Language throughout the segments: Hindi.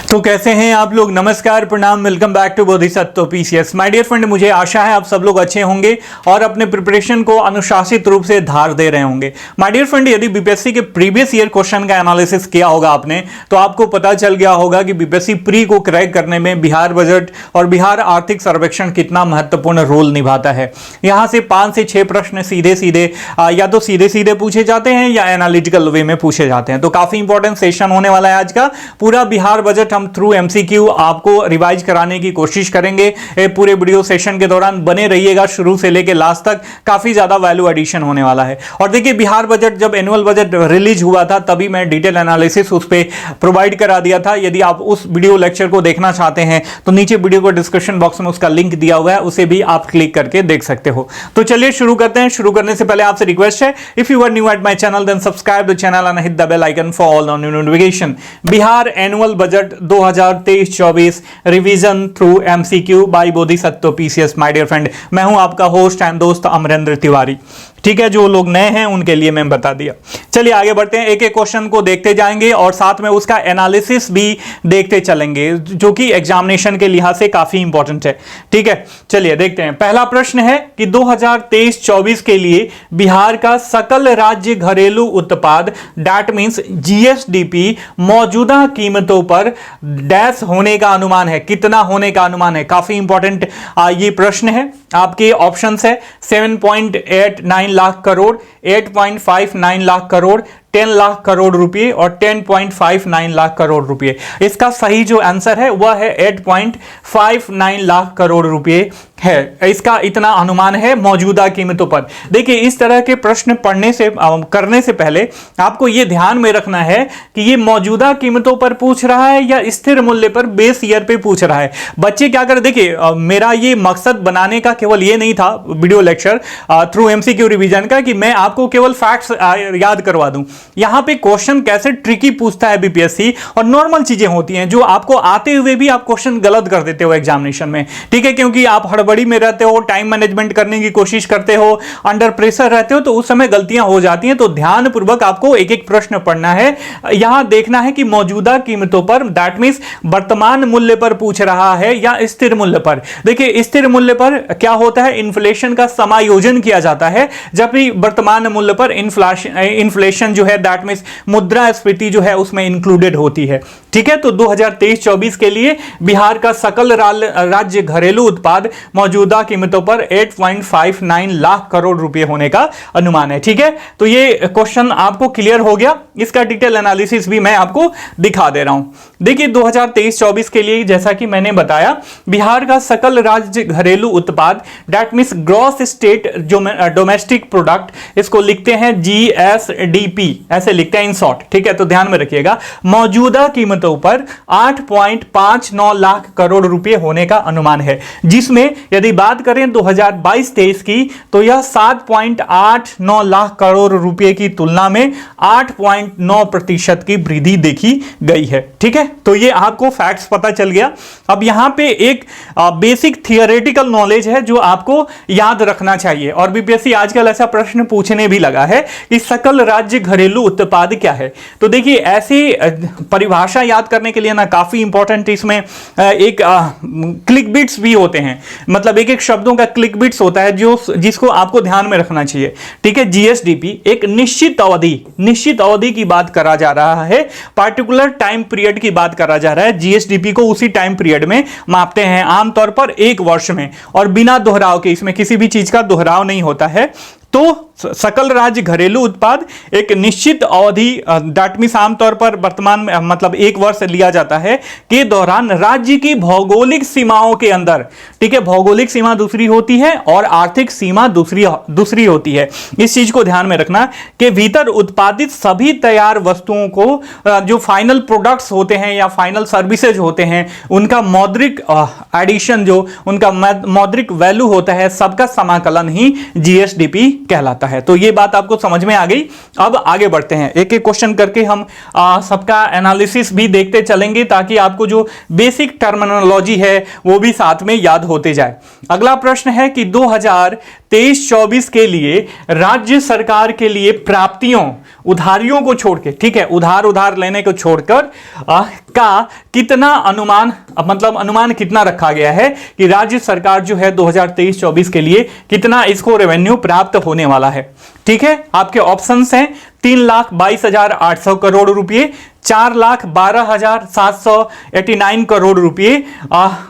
तो कैसे हैं आप लोग। नमस्कार, प्रणाम, welcome back to Bodhisattva PCS. My dear friend, मुझे आशा है आप सब लोग अच्छे होंगे और अपने प्रिपरेशन को अनुशासित रूप से धार दे रहे होंगे। माय डियर फ्रेंड, यदि बीपीएससी के प्रीवियस ईयर क्वेश्चन का एनालिसिस किया होगा आपने, तो आपको पता चल गया होगा कि बीपीएससी प्री को क्रैक करने में बिहार बजट और बिहार आर्थिक सर्वेक्षण कितना महत्वपूर्ण रोल निभाता है। यहां से 5 से 6 प्रश्न सीधे सीधे या तो सीधे सीधे पूछे जाते हैं या एनालिटिकल वे में पूछे जाते हैं। तो काफी इंपॉर्टेंट सेशन होने वाला है आज का। पूरा बिहार बजट हम थ्रू एमसीक्यू आपको रिवाइज कराने की कोशिश करेंगे। पूरे वीडियो सेशन के दौरान बने रहिएगा, शुरू से लेकर लास्ट तक काफी ज्यादा वैल्यू एडिशन होने वाला है। और देखिए, बिहार बजट जब एनुअल बजट रिलीज हुआ था तभी मैं डिटेल एनालिसिस उस पर प्रोवाइड करा दिया था। यदि आप उस वीडियो लेक्चर को देखना चाहते हैं तो नीचे वीडियो को डिस्क्रिप्शन बॉक्स में उसका लिंक दिया हुआ है, उसे भी आप क्लिक करके देख सकते हो। तो चलिए शुरू करते हैं। शुरू करने से पहले आपसे रिक्वेस्ट है, if you are new at my channel then subscribe the channel and hit the bell icon for all new notification. Bihar annual budget 2023-24 revision through MCQ by Bodhisattva PCS. My dear friend, मैं हूं आपका होस्ट एंड दोस्त अमरेंद्र तिवारी। ठीक है, जो लोग नए हैं उनके लिए मैं बता दिया। चलिए आगे बढ़ते हैं, एक एक क्वेश्चन को देखते जाएंगे और साथ में उसका एनालिसिस भी देखते चलेंगे, जो कि एग्जामिनेशन के लिहाज से काफी इंपॉर्टेंट है। ठीक है, चलिए देखते हैं। पहला प्रश्न है कि 2023-24 के लिए बिहार का सकल राज्य घरेलू उत्पाद दैट मींस जीएसडीपी मौजूदा कीमतों पर डैश होने का अनुमान है। कितना होने का अनुमान है? काफी इंपॉर्टेंट ये प्रश्न है। आपके ऑप्शंस है 7.89 लाख करोड़, 8.59 लाख करोड़, 10 लाख करोड़ रुपए और 10.59 लाख करोड़ रुपए। इसका सही जो आंसर है वह है 8.59 लाख करोड़ रुपए है। इसका इतना अनुमान है मौजूदा कीमतों पर। देखिए, इस तरह के प्रश्न पढ़ने से करने से पहले आपको यह ध्यान में रखना है कि यह मौजूदा कीमतों पर पूछ रहा है या स्थिर मूल्य पर बेस ईयर पे पूछ रहा है। बच्चे क्या कर, देखिए मेरा ये मकसद बनाने का केवल ये नहीं था video lecture through MCQ revision का कि मैं आपको केवल फैक्ट्स याद करवा दूं। यहां पे क्वेश्चन कैसे ट्रिकी पूछता है बीपीएससी, और नॉर्मल चीजें होती हैं जो आपको आते हुए भी आप क्वेश्चन गलत कर देते हो एग्जामिनेशन में। ठीक है, क्योंकि आप हड़बड़ी में रहते हो, टाइम मैनेजमेंट करने की कोशिश करते हो, अंडर प्रेशर रहते हो, तो उस समय गलतियां हो जाती हैं। तो ध्यानपूर्वक आपको एक एक प्रश्न पढ़ना है। यहां देखना है कि मौजूदा कीमतों पर दैट मींस वर्तमान मूल्य पर पूछ रहा है या स्थिर मूल्य पर। देखिए, स्थिर मूल्य पर क्या होता है, इन्फ्लेशन का समायोजन किया जाता है, जबकि वर्तमान मूल्य पर इन्फ्लेशन जो है दैट मींस मुद्रास्फीति जो है उसमें इंक्लूडेड होती है। ठीक है, तो 2023-24 के लिए बिहार का सकल राज्य घरेलू उत्पाद मौजूदा कीमतों पर 8.59 लाख करोड़ रुपए होने का अनुमान है। ठीक है, तो ये क्वेश्चन आपको क्लियर हो गया। इसका डिटेल एनालिसिस भी मैं आपको दिखा दे रहा हूं। देखिए, 2023-24 के लिए जैसा कि मैंने बताया, बिहार का सकल राज्य घरेलू उत्पाद दैट मींस ग्रॉस स्टेट जो डोमेस्टिक प्रोडक्ट, इसको लिखते हैं जीएसडीपी, ऐसे लिखते हैं इन शॉर्ट। ठीक है, तो ध्यान में रखिएगा, मौजूदा कीमतों पर 8.59 लाख करोड़ रुपए होने का अनुमान है, जिसमें यदि बात करें 2022-23 की तो यह 7.89 लाख करोड़ रुपए की तुलना में 8.9% की वृद्धि देखी गई है। ठीक है, तो ये आपको फैक्ट्स पता चल गया। अब यहां पे एक बेसिक थियोरेटिकल नॉलेज है जो आपको याद रखना चाहिए, और बीपीएससी आजकल ऐसा प्रश्न पूछने भी लगा है कि सकल राज्य घरेलू उत्पाद क्या है। तो देखिए, ऐसी परिभाषा याद करने के लिए ना काफी इंपॉर्टेंट इसमें एक क्लिक बिट्स भी होते हैं, मतलब एक एक शब्दों का क्लिक बिट्स होता है जो जिसको आपको ध्यान में रखना चाहिए। ठीक है, जीएसडीपी एक निश्चित अवधि की बात करा जा रहा है, पार्टिकुलर टाइम पीरियड की बात करा जा रहा है। जीएसडीपी को उसी टाइम पीरियड में मापते हैं, आमतौर पर 1 वर्ष में, और बिना दोहराव के, इसमें किसी भी चीज का दोहराव नहीं होता है। तो सकल राज्य घरेलू उत्पाद एक निश्चित अवधि दैट मींस आमतौर पर वर्तमान में मतलब 1 वर्ष लिया जाता है के दौरान राज्य की भौगोलिक सीमाओं के अंदर। ठीक है, भौगोलिक सीमा दूसरी होती है और आर्थिक सीमा दूसरी होती है। इस चीज को ध्यान में रखना कि भीतर उत्पादित सभी तैयार वस्तुओं को जो फाइनल प्रोडक्ट्स होते हैं या फाइनल सर्विसेज होते हैं, उनका मौद्रिक एडिशन जो उनका मौद्रिक वैल्यू होता है, सबका समाकलन ही जीएसडीपी कहलाता है। तो ये बात आपको समझ में आ गई। अब आगे बढ़ते हैं, एक एक क्वेश्चन करके हम सबका एनालिसिस भी देखते चलेंगे, ताकि आपको जो बेसिक टर्मिनोलॉजी है वो भी साथ में याद होते जाए। अगला प्रश्न है कि 2023-24 के लिए राज्य सरकार के लिए प्राप्तियों उधारियों को छोड़ के, ठीक है, उधार लेने को छोड़कर का कितना अनुमान, मतलब अनुमान कितना रखा गया है कि राज्य सरकार जो है 2023-24 के लिए कितना इसको रेवेन्यू प्राप्त होने वाला है। ठीक है, आपके ऑप्शंस हैं 3,22,800 करोड़ रुपए, 4,12,789 करोड़ रुपए,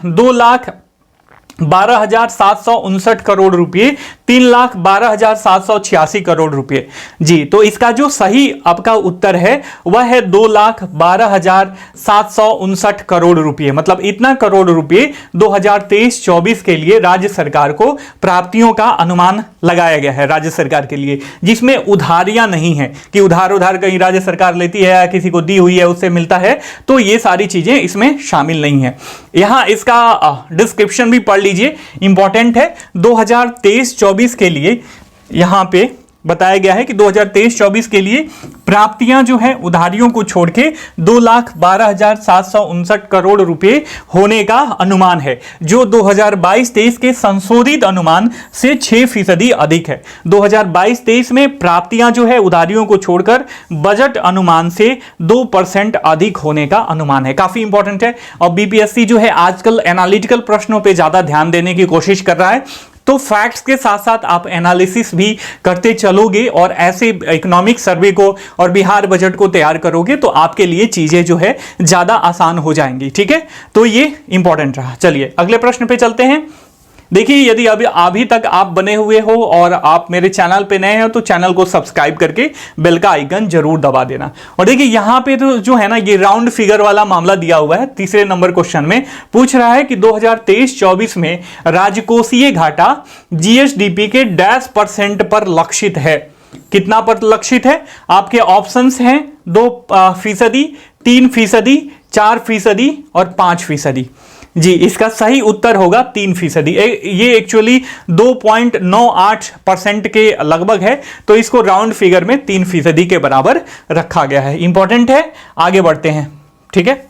2,12,759 करोड़ रुपए, 3,12,786 करोड़ रुपए। जी, तो इसका जो सही आपका उत्तर है वह है 2,12,759 करोड़ रुपए। मतलब इतना करोड़ रुपए 2023-24 के लिए राज्य सरकार को प्राप्तियों का अनुमान लगाया गया है राज्य सरकार के लिए, जिसमें उधारियां नहीं है कि उधार कहीं राज्य सरकार लेती है या किसी को दी हुई है उससे मिलता है, तो ये सारी चीजें इसमें शामिल नहीं है। यहां इसका डिस्क्रिप्शन भी पढ़ लीजिए, इंपॉर्टेंट है। 2023-24 के लिए यहां पे बताया गया है कि 2023-24 के लिए प्राप्तियां जो है उधारियों को छोड़ के 2,12,759 करोड़ रुपए होने का अनुमान है, जो 2022-23 के संशोधित अनुमान से 6% अधिक है। 2022-23 में प्राप्तियां जो है उधारियों को छोड़कर बजट अनुमान से 2% अधिक होने का अनुमान है। काफी इंपॉर्टेंट है। और बीपीएससी जो है आजकल एनालिटिकल प्रश्नों पर ज्यादा ध्यान देने की कोशिश कर रहा है, तो फैक्ट्स के साथ साथ आप एनालिसिस भी करते चलोगे और ऐसे इकोनॉमिक सर्वे को और बिहार बजट को तैयार करोगे तो आपके लिए चीजें जो है ज्यादा आसान हो जाएंगी। ठीक है, तो ये इंपॉर्टेंट रहा। चलिए अगले प्रश्न पे चलते हैं। देखिए, यदि अभी तक आप बने हुए हो और आप मेरे चैनल पे नए हो तो चैनल को सब्सक्राइब करके बेल का आइकन जरूर दबा देना। और देखिए यहां पे तो जो है ना, ये राउंड फिगर वाला मामला दिया हुआ है। तीसरे नंबर क्वेश्चन में पूछ रहा है कि 2023-24 में राजकोषीय घाटा जीएसडीपी के %, पर लक्षित है। कितना पर लक्षित है? आपके ऑप्शंस हैं 2%, 3%, 4% और 5%। जी, इसका सही उत्तर होगा 3%। ये एक्चुअली 2.98% के लगभग है, तो इसको राउंड फिगर में 3% के बराबर रखा गया है। इंपॉर्टेंट है, आगे बढ़ते हैं। ठीक है,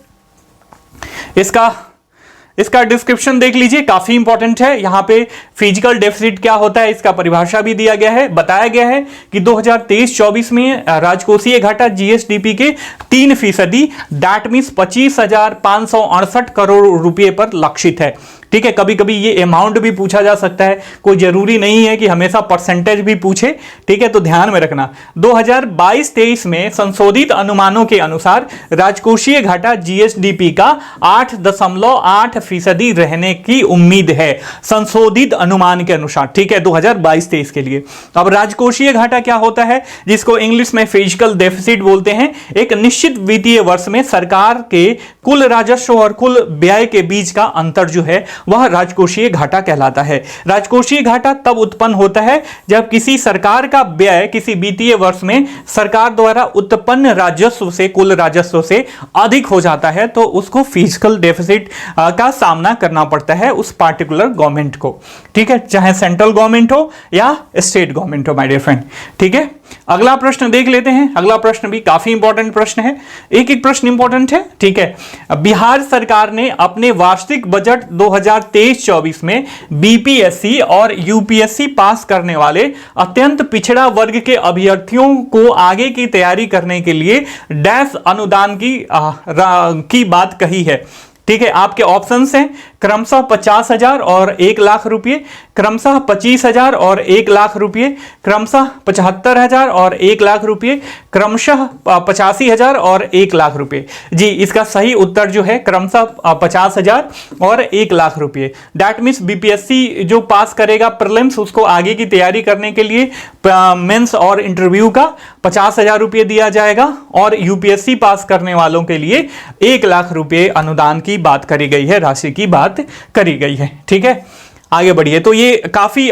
इसका डिस्क्रिप्शन देख लीजिए, काफी इंपॉर्टेंट है। यहां पे फिजिकल डेफिसिट क्या होता है इसका परिभाषा भी दिया गया है। बताया गया है कि 2023-24 में राजकोषीय घाटा जीएसडीपी के 3%, दैट मीन्स 25,568 करोड़ रुपए पर लक्षित है। ठीक है, कभी कभी ये अमाउंट भी पूछा जा सकता है, कोई जरूरी नहीं है कि हमेशा परसेंटेज भी पूछे। ठीक है, तो ध्यान में रखना। 2022-23 में संशोधित अनुमानों के अनुसार राजकोषीय घाटा जीएसडीपी का 8.8% रहने की उम्मीद है, संशोधित अनुमान के अनुसार। ठीक है, 2022-23 के लिए। अब राजकोषीय घाटा क्या होता है, जिसको इंग्लिश में फिजिकल डेफिसिट बोलते हैं। एक निश्चित वित्तीय वर्ष में सरकार के कुल राजस्व और कुल व्यय के बीच का अंतर जो है वह राजकोषीय घाटा कहलाता है। राजकोषीय घाटा तब उत्पन्न होता है जब किसी सरकार का व्यय किसी वित्तीय वर्ष में सरकार द्वारा उत्पन्न राजस्व से, कुल राजस्व से अधिक हो जाता है, तो उसको फिजिकल डेफिसिट का सामना करना पड़ता है उस पार्टिकुलर गवर्नमेंट को। ठीक है, चाहे सेंट्रल गवर्नमेंट हो या स्टेट गवर्नमेंट हो माय डियर फ्रेंड। ठीक है, अगला प्रश्न देख लेते हैं। अगला प्रश्न भी काफी इंपॉर्टेंट प्रश्न है, एक एक प्रश्न इंपॉर्टेंट है। ठीक है, बिहार सरकार ने अपने वार्षिक बजट 2023-24 में बीपीएससी और यूपीएससी पास करने वाले अत्यंत पिछड़ा वर्ग के अभ्यर्थियों को आगे की तैयारी करने के लिए डैश अनुदान की बात कही है। ठीक है, आपके ऑप्शंस हैं क्रमशः 50,000 और 1 लाख रुपए, क्रमशः 25,000 और 1 लाख रुपए, क्रमशः 75,000 और 1 लाख रुपए, क्रमशः 85,000 और 1 लाख रुपए। जी, इसका सही उत्तर जो है क्रमशः 50,000 और 1 लाख रुपए। दैट मीन्स बीपीएससी जो पास करेगा प्रीलिम्स, उसको आगे की तैयारी करने के लिए मेंस और इंटरव्यू का 50,000 रुपए दिया जाएगा, और यूपीएससी पास करने वालों के लिए 1 लाख रुपए अनुदान की बात करी गई है, राशि की बात करी गई है। ठीक है, आगे बढ़िए। तो ये काफी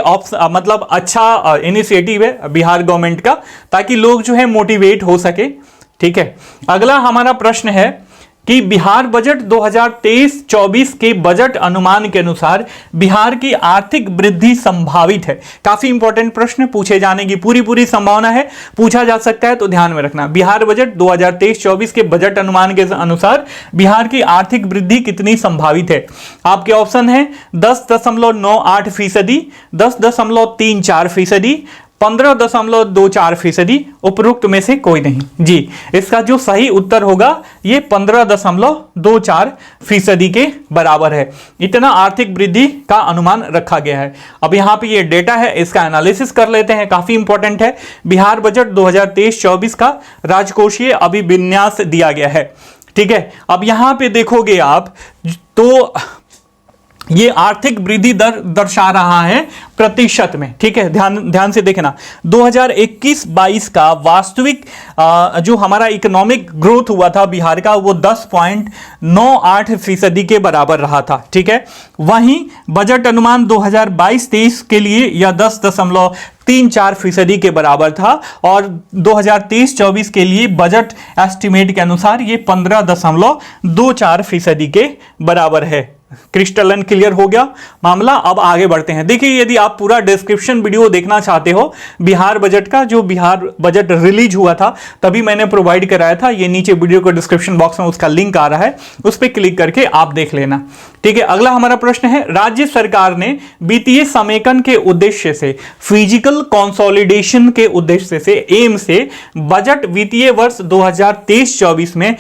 मतलब अच्छा इनिशिएटिव है बिहार गवर्नमेंट का, ताकि लोग जो है मोटिवेट हो सके। ठीक है, अगला हमारा प्रश्न है कि बिहार बजट 2023-24 के बजट अनुमान के अनुसार बिहार की आर्थिक वृद्धि संभावित है। काफी इंपॉर्टेंट प्रश्न, पूछे जाने की पूरी संभावना है, पूछा जा सकता है, तो ध्यान में रखना। बिहार बजट 2023-24 के बजट अनुमान के अनुसार बिहार की आर्थिक वृद्धि कितनी संभावित है? आपके ऑप्शन है 10.98%, 10.34%, 15.24%, उपरोक्त में से कोई नहीं। जी, इसका जो सही उत्तर होगा ये 15.24% के बराबर है। इतना आर्थिक वृद्धि का अनुमान रखा गया है। अब यहां पे ये डेटा है, इसका एनालिसिस कर लेते हैं, काफी इंपॉर्टेंट है। बिहार बजट 2023-24 का राजकोषीय अभिविन्यास दिया गया है, ठीक है। अब यहां पे देखोगे आप तो ये आर्थिक वृद्धि दर दर्शा रहा है प्रतिशत में, ठीक है। ध्यान से देखना, 2021-22 का वास्तविक जो हमारा इकोनॉमिक ग्रोथ हुआ था बिहार का वो 10.98% के बराबर रहा था, ठीक है। वहीं बजट अनुमान 2022-23 के लिए यह 10.34% के बराबर था और 2023-24 के लिए बजट एस्टिमेट के अनुसार ये 15.24% के बराबर है। क्रिस्टलन क्लियर हो गया मामला। अब आगे बढ़ते हैं। देखिए, यदि आप पूरा डिस्क्रिप्शन वीडियो देखना चाहते हो बिहार बजट का, जो बिहार बजट रिलीज हुआ था तभी मैंने प्रोवाइड कराया था, ये नीचे वीडियो को डिस्क्रिप्शन बॉक्स में उसका लिंक आ रहा है, उस पर क्लिक करके आप देख लेना, ठीक है। अगला हमारा प्रश्न है, राज्य सरकार ने वित्तीय समेकन के उद्देश्य से, फिजिकल कंसोलिडेशन के उद्देश्य से, एम से बजट वित्तीय वर्ष 2023-24 में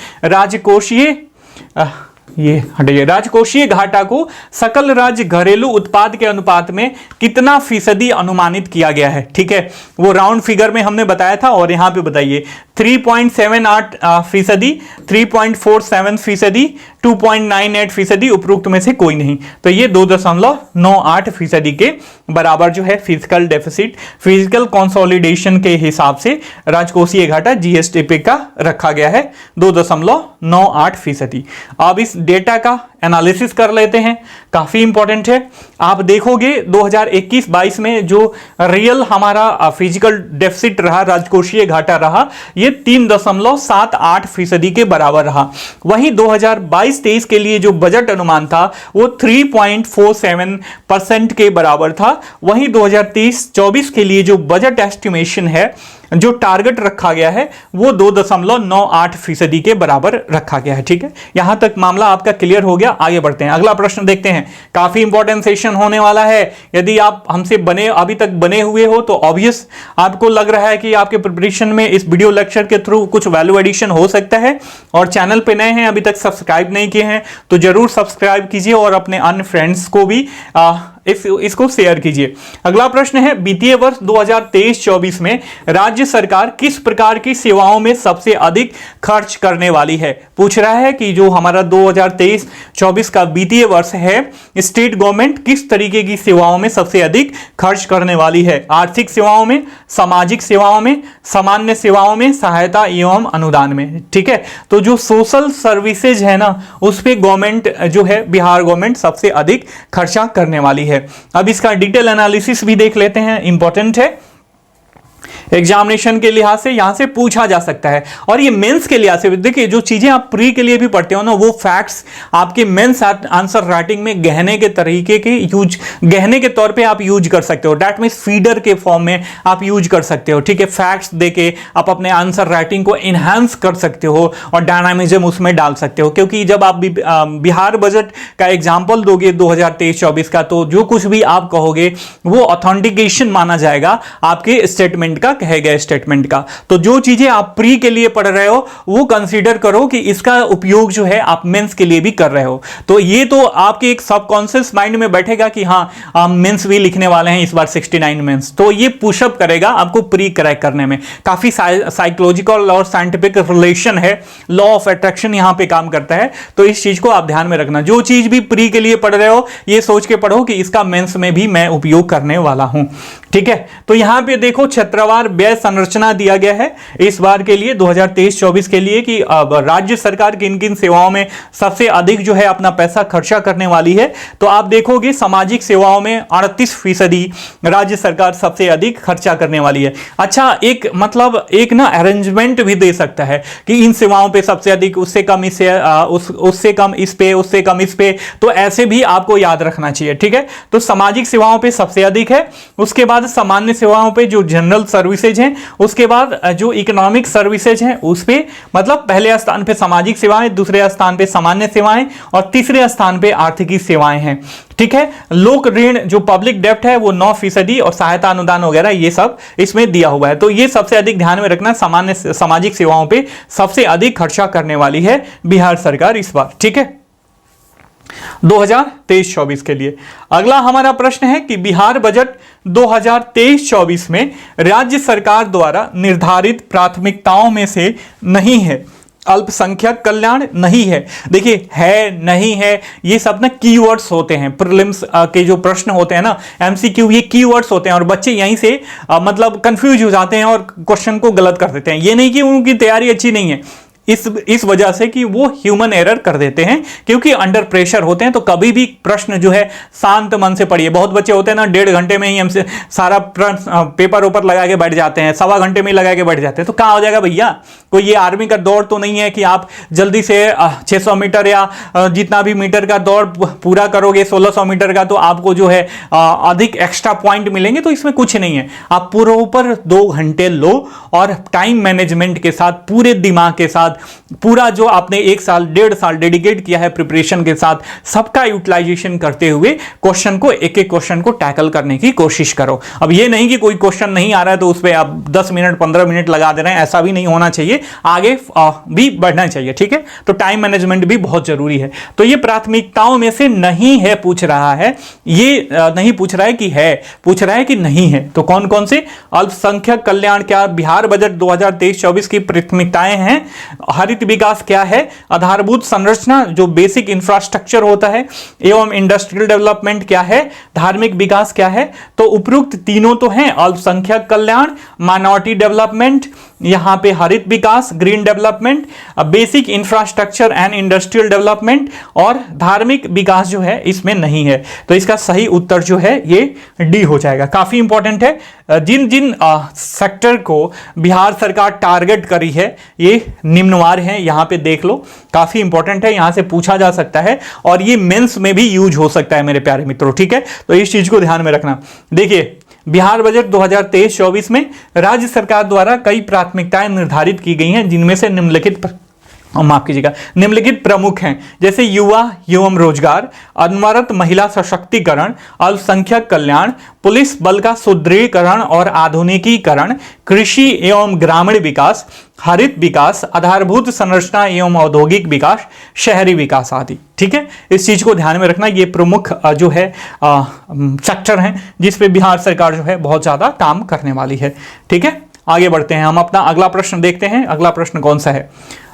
राजकोषीय घाटा को सकल राज्य घरेलू उत्पाद के अनुपात में कितना फीसदी अनुमानित किया गया है, ठीक है। वो राउंड फिगर में हमने बताया था और यहां पे बताइए 3.78%, 3.47%, 2.98%, उपरोक्त में से कोई नहीं। तो ये 2.98% के बराबर जो है फिजिकल डेफिसिट, फिजिकल कंसोलिडेशन के हिसाब से राजकोषीय घाटा जीएसडीपी का रखा गया है 2.98%। अब इस डेटा का एनालिसिस कर लेते हैं, काफी इंपॉर्टेंट है। आप देखोगे 2021-22 में जो रियल हमारा फिजिकल डेफिसिट रहा, राजकोषीय घाटा रहा, ये 3.78% के बराबर रहा। वहीं 2022-23 के लिए जो बजट अनुमान था वो 3.47% के बराबर था। वहीं 2023-24 के लिए जो बजट एस्टिमेशन है, जो टारगेट रखा गया है, वो 2.98% के बराबर रखा गया है, ठीक है। यहां तक मामला आपका क्लियर हो गया। आगे बढ़ते हैं, अगला प्रश्न देखते हैं। काफी इंपॉर्टेंट सेशन होने वाला है। यदि आप हमसे अभी तक बने हुए हो तो ऑब्वियस आपको लग रहा है कि आपके प्रिपरेशन में इस वीडियो लेक्चर के थ्रू कुछ वैल्यू एडिशन हो सकता है। और चैनल पे नए हैं, अभी तक सब्सक्राइब नहीं किए हैं तो जरूर सब्सक्राइब कीजिए और अपने अन्य फ्रेंड्स को भी इसको शेयर कीजिए। अगला प्रश्न है, वित्तीय वर्ष 2023-24 में राज्य सरकार किस प्रकार की सेवाओं में सबसे अधिक खर्च करने वाली है। पूछ रहा है कि जो हमारा 2023-24 का वित्तीय वर्ष है, स्टेट गवर्नमेंट किस तरीके की सेवाओं में सबसे अधिक खर्च करने वाली है। आर्थिक सेवाओं में, सामाजिक सेवाओं में, सामान्य सेवाओं में, सहायता एवं अनुदान में, ठीक है। तो जो सोशल सर्विसेज है ना, उस पे गवर्नमेंट जो है बिहार गवर्नमेंट सबसे अधिक खर्चा करने वाली है। अब इसका डिटेल एनालिसिस भी देख लेते हैं, इंपॉर्टेंट है। एग्जामिनेशन के लिहाज से यहां से पूछा जा सकता है और ये मेंस के लिहाज से देखिए, जो चीजें आप प्री के लिए भी पढ़ते हो ना, वो फैक्ट्स आपके मेंस आंसर राइटिंग में गहने के तरीके के गहने के तौर पे आप यूज कर सकते हो। दैट मींस फीडर के फॉर्म में आप यूज कर सकते हो, ठीक है। फैक्ट्स देके आप अपने आंसर राइटिंग को इनहांस कर सकते हो और डायनामिज्म उसमें डाल सकते हो। क्योंकि जब आप बिहार बजट का एग्जाम्पल दोगे 2023-24 का, तो जो कुछ भी आप कहोगे वो ऑथेंटिकेशन माना जाएगा आपके स्टेटमेंट का, कहे गए स्टेटमेंट का। तो जो चीजें आप प्री के लिए पढ़ रहे हो वो कंसीडर करो कि इसका उपयोग जो है आप मेंस के लिए भी कर रहे हो। तो ये तो आपके एक सबकॉन्शियस माइंड में बैठेगा कि हाँ, हम मेंस भी लिखने वाले हैं इस बार 69 मेंस, तो ये पुशअप करेगा आपको प्री क्रैक करने में। काफी साइकोलॉजिकल और साइंटिफिक रिलेशन है, लॉ ऑफ अट्रैक्शन यहां पे काम करता है। तो इस चीज को आप ध्यान में रखना, जो चीज भी प्री के लिए पढ़ रहे हो ये सोच के पढ़ो कि इसका मेंस में भी मैं उपयोग करने वाला हूं, ठीक है। तो यहां पे देखो क्षेत्रवार व्यय संरचना दिया गया है इस बार के लिए 2023-24 के लिए कि अब राज्य सरकार किन किन सेवाओं में सबसे अधिक जो है अपना पैसा खर्चा करने वाली है। तो आप देखोगे सामाजिक सेवाओं में 38% राज्य सरकार सबसे अधिक खर्चा करने वाली है। अच्छा, एक मतलब एक ना अरेंजमेंट भी दे सकता है कि इन सेवाओं पे सबसे अधिक, उससे कम इससे, उससे कम इस पे, उससे कम इस पे। तो ऐसे भी आपको याद रखना चाहिए, ठीक है। तो सामाजिक सेवाओं पे सबसे अधिक है, उसके बाद बाद सामान्य सेवाओं पे जो जनरल सर्विसेज हैं, उसके बाद जो इकोनॉमिक सर्विसेज हैं उस पे, मतलब पहले स्थान पे सामाजिक सेवाएं, दूसरे स्थान पे सामान्य सेवाएं और तीसरे स्थान पे आर्थिकी सेवाएं हैं। ठीक है, लोक ऋण जो पब्लिक डेब्ट है वो 9% और सहायता अनुदान वगैरह ये सब इसमें दिया हुआ है। तो ये सबसे अधिक ध्यान में रखना, सामान्य सामाजिक सेवाओं पे सबसे अधिक खर्चा करने वाली है बिहार सरकार इस बार। ठीक है, 2023-24 के लिए। अगला हमारा प्रश्न है कि बिहार बजट 2023-24 में राज्य सरकार द्वारा निर्धारित प्राथमिकताओं में से नहीं है अल्पसंख्यक कल्याण नहीं है। देखिए, है नहीं है ये सब ना कीवर्ड्स होते हैं, प्रीलिम्स के जो प्रश्न होते हैं ना, एमसीक्यू, ये कीवर्ड्स होते हैं और बच्चे यहीं से मतलब कंफ्यूज हो जाते हैं और क्वेश्चन को गलत कर देते हैं। ये नहीं कि उनकी तैयारी अच्छी नहीं है, इस वजह से कि वो ह्यूमन एरर कर देते हैं, क्योंकि अंडर प्रेशर होते हैं। तो कभी भी प्रश्न जो है शांत मन से पढ़िए। बहुत बच्चे होते हैं ना, 1.5 घंटे में ही हमसे सारा पेपर ऊपर लगा के बैठ जाते हैं, 1.25 घंटे में ही लगा के बैठ जाते हैं। तो कहाँ हो जाएगा भैया? कोई ये आर्मी का दौड़ तो नहीं है कि आप जल्दी से 600 मीटर या जितना भी मीटर का दौड़ पूरा करोगे, 1600 मीटर का, तो आपको जो है अधिक एक्स्ट्रा पॉइंट मिलेंगे। तो इसमें कुछ नहीं है, आप पूरे ऊपर 2 घंटे लो और टाइम मैनेजमेंट के साथ, पूरे दिमाग के साथ, पूरा जो आपने 1 साल 1.5 साल डेडिकेट किया है प्रिपरेशन के साथ, सबका यूटिलाइजेशन करते हुए क्वेश्चन को, एक एक क्वेश्चन को टैकल करने की कोशिश करो। अब ये नहीं कि कोई क्वेश्चन नहीं आ रहा है तो उस पर आप 10 मिनट 15 मिनट लगा दे रहे हैं, ऐसा भी नहीं होना चाहिए, आगे भी बढ़ना चाहिए। ठीक है, तो टाइम मैनेजमेंट भी बहुत जरूरी है। तो ये प्राथमिकताओं में से नहीं है पूछ रहा है, ये नहीं पूछ रहा है कि है, पूछ रहा है कि नहीं है। तो कौन कौन से? अल्पसंख्यक कल्याण क्या बिहार बजट 2023-24 की प्राथमिकताएं हैं? हरित विकास क्या है? आधारभूत संरचना जो बेसिक इंफ्रास्ट्रक्चर होता है, एवं इंडस्ट्रियल डेवलपमेंट क्या है? धार्मिक विकास क्या है? तो उपरोक्त तीनों तो हैं, अल्पसंख्यक कल्याण, माइनॉरिटी डेवलपमेंट, यहां पे हरित विकास, green development, basic infrastructure and industrial development, और धार्मिक विकास जो है इसमें नहीं है। तो इसका सही उत्तर जो है ये डी हो जाएगा। काफी इंपॉर्टेंट है, जिन जिन सेक्टर को बिहार सरकार टारगेट करी है ये निम्नवार हैं, यहां पे देख लो, काफी इंपॉर्टेंट है, यहां से पूछा जा सकता है और ये मेंस में भी यूज हो सकता है मेरे प्यारे मित्रों। ठीक है, तो इस चीज को ध्यान में रखना। देखिए, बिहार बजट 2023-24 में राज्य सरकार द्वारा कई प्राथमिकताएं निर्धारित की गई हैं, जिनमें से निम्नलिखित प्रमुख हैं, जैसे युवा एवं रोजगार, अनवरत महिला सशक्तिकरण, अल्पसंख्यक कल्याण, पुलिस बल का सुदृढ़ीकरण और आधुनिकीकरण, कृषि एवं ग्रामीण विकास, हरित विकास, आधारभूत संरचना एवं औद्योगिक विकास, शहरी विकास आदि। ठीक है, इस चीज को ध्यान में रखना। ये प्रमुख जो है सेक्टर हैं जिस पे बिहार सरकार जो है बहुत ज्यादा काम करने वाली है। ठीक है, आगे बढ़ते हैं, हम अपना अगला प्रश्न देखते हैं। अगला प्रश्न कौन सा है?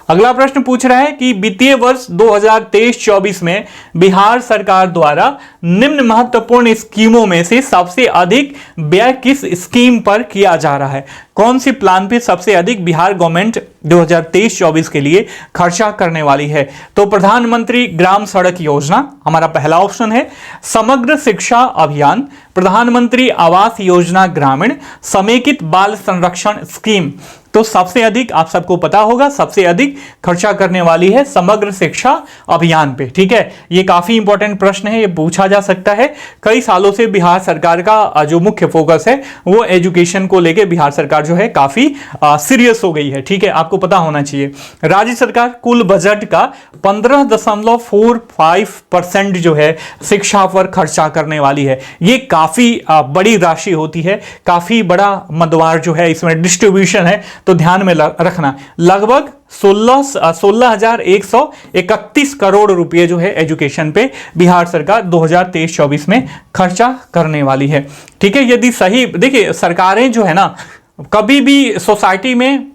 अगला प्रश्न पूछ रहा है कि वित्तीय वर्ष 2023-24 में बिहार सरकार द्वारा निम्न महत्वपूर्ण स्कीमों में से सबसे अधिक व्यय किस स्कीम पर किया जा रहा है? कौन सी प्लान पे सबसे अधिक बिहार गवर्नमेंट 2023-24 के लिए खर्चा करने वाली है? तो प्रधानमंत्री ग्राम सड़क योजना हमारा पहला ऑप्शन है, समग्र शिक्षा अभियान, प्रधानमंत्री आवास योजना ग्रामीण, समेकित बाल संरक्षण स्कीम। तो सबसे अधिक, आप सबको पता होगा, सबसे अधिक खर्चा करने वाली है समग्र शिक्षा अभियान पे। ठीक है, ये काफी इंपॉर्टेंट प्रश्न है, ये पूछा जा सकता है। कई सालों से बिहार सरकार का जो मुख्य फोकस है वो एजुकेशन को लेके बिहार सरकार जो है काफी सीरियस हो गई है। ठीक है, आपको पता होना चाहिए। राज्य सरकार कुल बजट का 15.45% जो है शिक्षा पर खर्चा करने वाली है। ये काफी बड़ी राशि होती है, काफी बड़ा मदवार जो है इसमें डिस्ट्रीब्यूशन है, तो ध्यान में रखना। लगभग 16,131 करोड़ रुपए जो है एजुकेशन पे बिहार सरकार 2023-24 में खर्चा करने वाली है। ठीक है, यदि सही, देखिए सरकारें जो है ना, कभी भी सोसाइटी में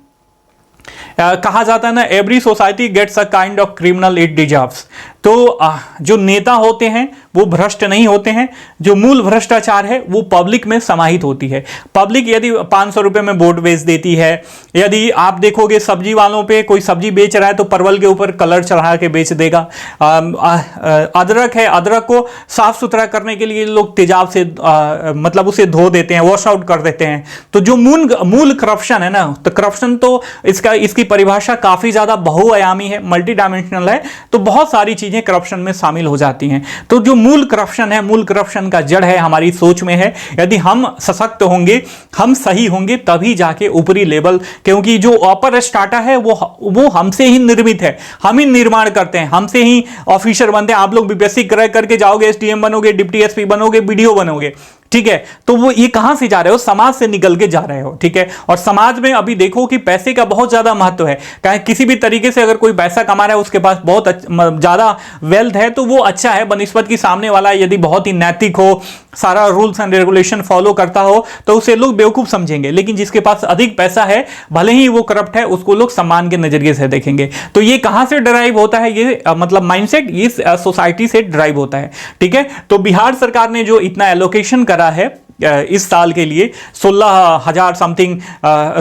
कहा जाता है ना, every society gets a kind of criminal it deserves. तो जो नेता होते हैं वो भ्रष्ट नहीं होते हैं, जो मूल भ्रष्टाचार है वो पब्लिक में समाहित होती है। पब्लिक यदि 500 रुपए में वोट बेच देती है, यदि आप देखोगे सब्जी वालों पे, कोई सब्जी बेच रहा है तो परवल के ऊपर कलर चढ़ा के बेच देगा। अदरक है, अदरक को साफ सुथरा करने के लिए लोग तेजाब से मतलब उसे धो देते हैं, वॉश आउट कर देते हैं। तो जो मूल करप्शन है ना, तो करप्शन तो इसकी परिभाषा काफी ज्यादा बहुआयामी है, मल्टी डायमेंशनल है। तो बहुत सारी चीजें चीजें करप्शन में शामिल हो जाती हैं। तो जो मूल करप्शन है, मूल करप्शन का जड़ है हमारी सोच में है। यदि हम सशक्त होंगे, हम सही होंगे, तभी जाके ऊपरी लेवल, क्योंकि जो अपर स्टाटा है वो हमसे ही निर्मित है, हम ही निर्माण करते हैं, हमसे ही ऑफिसर बनते हैं। आप लोग बीपीएससी क्रैक करके जाओगे, एसडीएम बनोगे, डिप्टी एसपी बनोगे, बीडीओ बनोगे, ठीक है। तो वो ये कहां से जा रहे हो? समाज से निकल के जा रहे हो, ठीक है। और समाज में अभी देखो कि पैसे का बहुत ज्यादा महत्व है। कहीं किसी भी तरीके से अगर कोई पैसा कमा रहा है, उसके पास बहुत ज्यादा वेल्थ है, तो वो अच्छा है बनिस्बत की सामने वाला यदि बहुत ही नैतिक हो, सारा रूल्स एंड रेगुलेशन फॉलो करता हो, तो उसे लोग बेवकूफ समझेंगे। लेकिन जिसके पास अधिक पैसा है, भले ही वो करप्ट है, उसको लोग सम्मान के नजरिए से देखेंगे। तो ये कहां से ड्राइव होता है? ये मतलब माइंडसेट इस सोसाइटी से ड्राइव होता है, ठीक है। तो बिहार सरकार ने जो इतना एलोकेशन करा है इस साल के लिए 16,000 समथिंग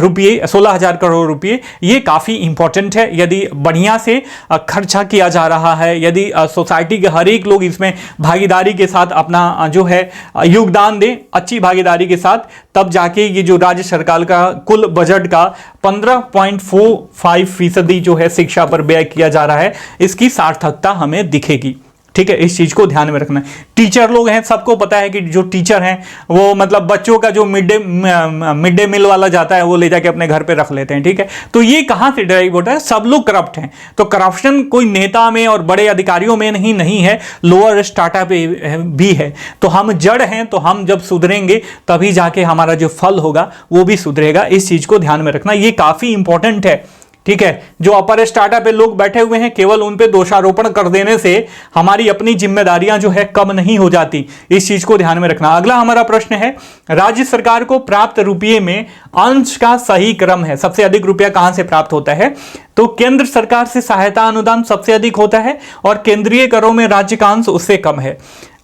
रुपये, 16,000 करोड़ रुपये, ये काफ़ी इंपॉर्टेंट है। यदि बढ़िया से खर्चा किया जा रहा है, यदि सोसाइटी के हर एक लोग इसमें भागीदारी के साथ अपना जो है योगदान दें, अच्छी भागीदारी के साथ, तब जाके ये जो राज्य सरकार का कुल बजट का 15.45% जो है शिक्षा पर व्यय किया जा रहा है, इसकी सार्थकता हमें दिखेगी, ठीक है। इस चीज को ध्यान में रखना है। टीचर लोग हैं, सबको पता है कि जो टीचर हैं वो मतलब बच्चों का जो मिड डे मील वाला जाता है वो ले जाके अपने घर पे रख लेते हैं, ठीक है। तो ये कहां से ड्राइव होता है? सब लोग करप्ट हैं। तो करप्शन कोई नेता में और बड़े अधिकारियों में नहीं है, लोअर स्टाटा पे भी है। तो हम जड़ हैं, तो हम जब सुधरेंगे तभी जाके हमारा जो फल होगा वो भी सुधरेगा। इस चीज को ध्यान में रखना, ये काफी इंपॉर्टेंट है, ठीक है। जो अपर स्टार्टअप पे लोग बैठे हुए हैं, केवल उन पे दोषारोपण कर देने से हमारी अपनी जिम्मेदारियां जो है कम नहीं हो जाती। इस चीज को ध्यान में रखना। अगला हमारा प्रश्न है, राज्य सरकार को प्राप्त रुपये में अंश का सही क्रम है। सबसे अधिक रुपया कहां से प्राप्त होता है? तो केंद्र सरकार से सहायता अनुदान सबसे अधिक होता है और केंद्रीय करों में राज्य का अंश उससे कम है।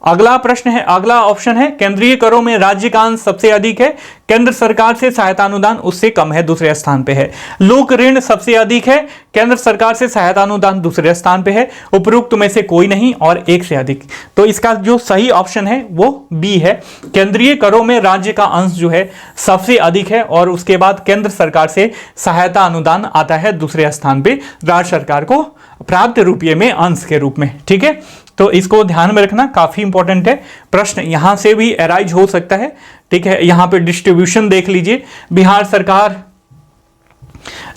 अगला प्रश्न है, अगला ऑप्शन है, केंद्रीय करों में राज्य का अंश सबसे अधिक है, केंद्र सरकार से सहायता अनुदान उससे कम है, दूसरे स्थान पे है। लोक ऋण सबसे अधिक है, केंद्र सरकार से सहायता अनुदान दूसरे स्थान पे है। उपरोक्त में से कोई नहीं और एक से अधिक। तो इसका जो सही ऑप्शन है वो बी है। केंद्रीय करों में राज्य का अंश जो है सबसे अधिक है और उसके बाद केंद्र सरकार से सहायता अनुदान आता है दूसरे स्थान पे, राज्य सरकार को प्राप्त रुपये में अंश के रूप में, ठीक है। तो इसको ध्यान में रखना, काफी इंपॉर्टेंट है। प्रश्न यहां से भी अराइज हो सकता है, ठीक है। यहां पे डिस्ट्रीब्यूशन देख लीजिए, बिहार सरकार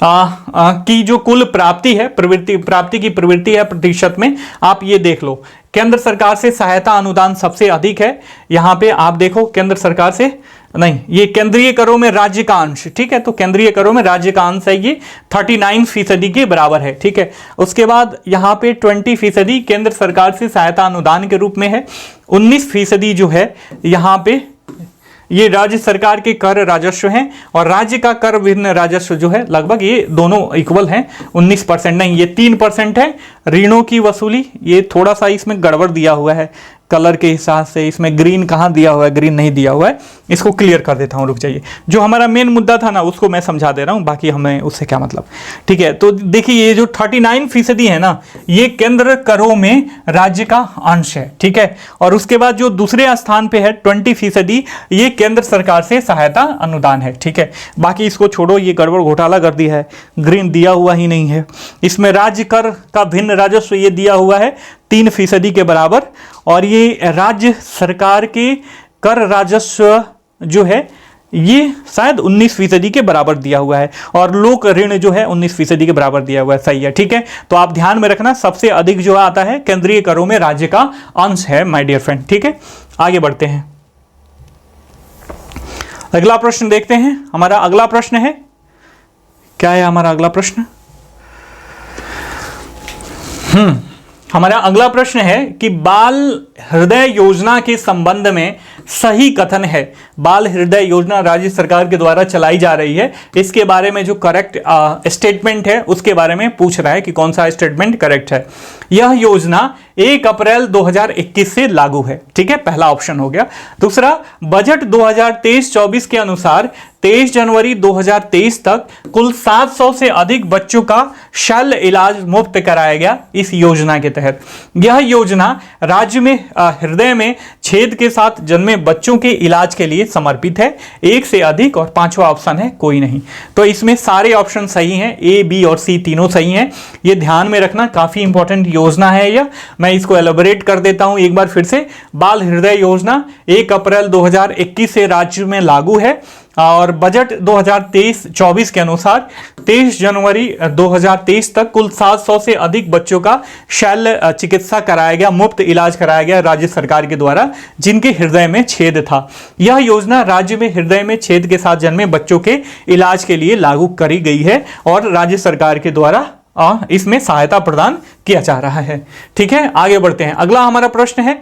की जो कुल प्राप्ति है, प्राप्ति की प्रवृत्ति है प्रतिशत में, आप ये देख लो। केंद्र सरकार से सहायता अनुदान सबसे अधिक है। यहां पे आप देखो केंद्र सरकार से नहीं, ये केंद्रीय करों में राज्य का अंश, ठीक है। तो केंद्रीय करों में राज्य का अंश है, ये 39% के बराबर है, ठीक है। उसके बाद यहां पे 20% केंद्र सरकार से सहायता अनुदान के रूप में है। 19% जो है यहां पे ये राज्य सरकार के कर राजस्व हैं और राज्य का कर भिन्न राजस्व जो है लगभग ये दोनों इक्वल हैं। 19% नहीं, ये 3% है। ऋणों की वसूली, ये थोड़ा सा इसमें गड़बड़ दिया हुआ है कलर के हिसाब से, इसमें ग्रीन कहाँ दिया हुआ है, ग्रीन नहीं दिया हुआ है। इसको क्लियर कर देता हूँ, रुक जाइए। जो हमारा मेन मुद्दा था ना उसको मैं समझा दे रहा हूँ, बाकी हमें उससे क्या मतलब, ठीक है। तो देखिए ये जो 39% है ना, ये केंद्र करों में राज्य का अंश है, ठीक है। और उसके बाद जो दूसरे स्थान पे है 20%, ये केंद्र सरकार से सहायता अनुदान है, ठीक है। बाकी इसको छोड़ो, ये गड़बड़ घोटाला कर दिया है, ग्रीन दिया हुआ ही नहीं है। इसमें राज्य कर का भिन्न राजस्व ये दिया हुआ है 3% के बराबर, और ये राज्य सरकार के कर राजस्व जो है ये शायद 19% के बराबर दिया हुआ है, और लोक ऋण जो है 19% के बराबर दिया हुआ है, सही है, ठीक है। तो आप ध्यान में रखना, सबसे अधिक जो आता है केंद्रीय करों में राज्य का अंश है, माय डियर फ्रेंड, ठीक है। आगे बढ़ते हैं, अगला प्रश्न देखते हैं। हमारा अगला प्रश्न है, क्या है हमारा अगला प्रश्न? हमारा अगला प्रश्न है कि बाल हृदय योजना के संबंध में सही कथन है। बाल हृदय योजना राज्य सरकार के द्वारा चलाई जा रही है, इसके बारे में जो करेक्ट स्टेटमेंट है उसके बारे में पूछ रहा है कि कौन सा स्टेटमेंट करेक्ट है। यह योजना 1 अप्रैल 2021 से लागू है, ठीक है, पहला ऑप्शन हो गया। दूसरा, बजट 2023-24 के अनुसार 23 जनवरी 2023 तक कुल 700 से अधिक बच्चों का शल्य इलाज मुफ्त कराया गया इस योजना के तहत। यह योजना राज्य में हृदय में छेद के साथ जन्मे बच्चों के इलाज के लिए समर्पित है, एक से अधिक, और पांचवा ऑप्शन है कोई नहीं। तो इसमें सारे ऑप्शन सही हैं, ए, बी और सी तीनों सही हैं। ये ध्यान में रखना, काफी इंपॉर्टेंट योजना है यह। मैं इसको एलोबरेट कर देता हूं एक बार फिर से। बाल हृदय योजना 1 अप्रैल 2021 से राज्य में लागू है और बजट 2023-24 के अनुसार 23 जनवरी 2023 तक कुल 700 से अधिक बच्चों का शल्य चिकित्सा कराया गया, मुफ्त इलाज कराया गया राज्य सरकार के द्वारा, जिनके हृदय में छेद था। यह योजना राज्य में हृदय में छेद के साथ जन्मे बच्चों के इलाज के लिए लागू करी गई है और राज्य सरकार के द्वारा इसमें सहायता प्रदान किया जा रहा है। ठीक है, आगे बढ़ते हैं। अगला हमारा प्रश्न है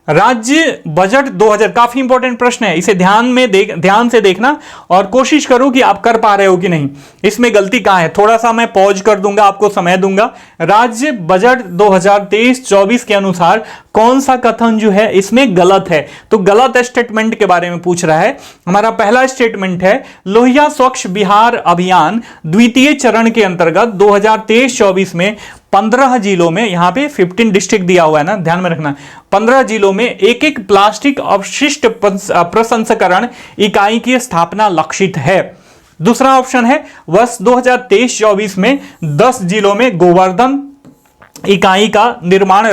राज्य बजट 2000, काफी इंपॉर्टेंट प्रश्न है, इसे ध्यान से देखना और कोशिश करो कि आप कर पा रहे हो कि नहीं। इसमें गलती कहां है, थोड़ा सा मैं पॉज कर दूंगा, आपको समय दूंगा। राज्य बजट 2023-24 के अनुसार कौन सा कथन जो है इसमें गलत है, तो गलत स्टेटमेंट के बारे में पूछ रहा है। हमारा पहला स्टेटमेंट है लोहिया स्वच्छ बिहार अभियान द्वितीय चरण के अंतर्गत 2023-24 में 15 जिलों में, यहां पे 15 डिस्ट्रिक्ट दिया हुआ है ना, ध्यान में रखना, 15 जिलों में एक प्लास्टिक अपशिष्ट प्रसंस्करण इकाई की स्थापना लक्षित है। दूसरा ऑप्शन है वर्ष 2023-24 में 10 जिलों में गोवर्धन इकाई का निर्माण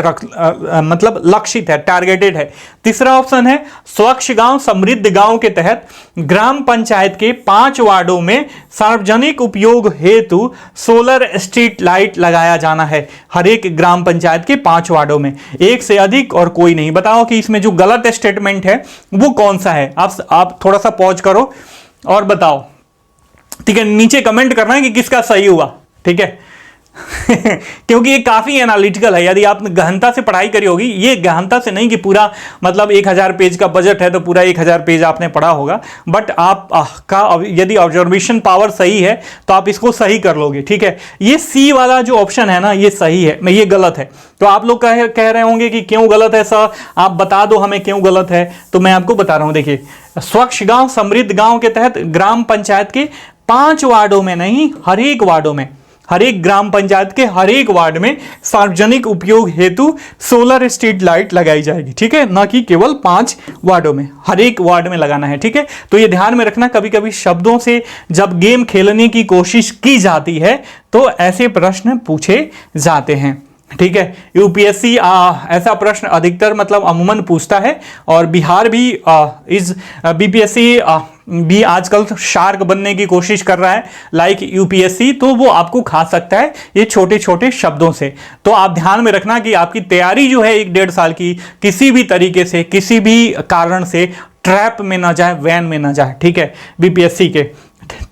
मतलब लक्षित है, टारगेटेड है। तीसरा ऑप्शन है स्वच्छ गांव समृद्ध गांव के तहत ग्राम पंचायत के 5 वार्डों में सार्वजनिक उपयोग हेतु सोलर स्ट्रीट लाइट लगाया जाना है। हर एक ग्राम पंचायत के 5 वार्डों में, एक से अधिक और कोई नहीं। बताओ कि इसमें जो गलत स्टेटमेंट है वो कौन सा है। आप थोड़ा सा पॉज करो और बताओ। ठीक है, नीचे कमेंट करना है कि किसका सही हुआ। ठीक है क्योंकि ये काफी एनालिटिकल है। यदि आपने गहनता से पढ़ाई करी होगी, ये गहनता से नहीं कि पूरा मतलब 1000 पेज का बजट है तो पूरा 1000 पेज आपने पढ़ा होगा, बट आप का यदि ऑब्जर्वेशन पावर सही है तो आप इसको सही कर लोगे। ठीक है, ये सी वाला जो ऑप्शन है ना, ये सही है, ये गलत है। तो आप लोग कह रहे होंगे कि क्यों गलत है सर, आप बता दो हमें क्यों गलत है। तो मैं आपको बता रहा हूं, देखिए, स्वच्छ गांव समृद्ध गांव के तहत ग्राम पंचायत के 5 वार्डों में नहीं, हर एक वार्डों में, हर एक ग्राम पंचायत के हर एक वार्ड में सार्वजनिक उपयोग हेतु सोलर स्ट्रीट लाइट लगाई जाएगी। ठीक है, ना कि केवल 5 वार्डों में, हर एक वार्ड में लगाना है। ठीक है, तो ये ध्यान में रखना, कभी कभी शब्दों से जब गेम खेलने की कोशिश की जाती है तो ऐसे प्रश्न पूछे जाते हैं। ठीक है, यूपीएससी ऐसा प्रश्न अधिकतर मतलब अमूमन पूछता है और बिहार भी इस बीपीएससी भी आजकल शार्क बनने की कोशिश कर रहा है लाइक यूपीएससी, तो वो आपको खा सकता है ये छोटे छोटे शब्दों से। तो आप ध्यान में रखना कि आपकी तैयारी जो है 1-1.5 साल की किसी भी तरीके से, किसी भी कारण से ट्रैप में ना जाए, वैन में ना जाए। ठीक है, बीपीएससी के,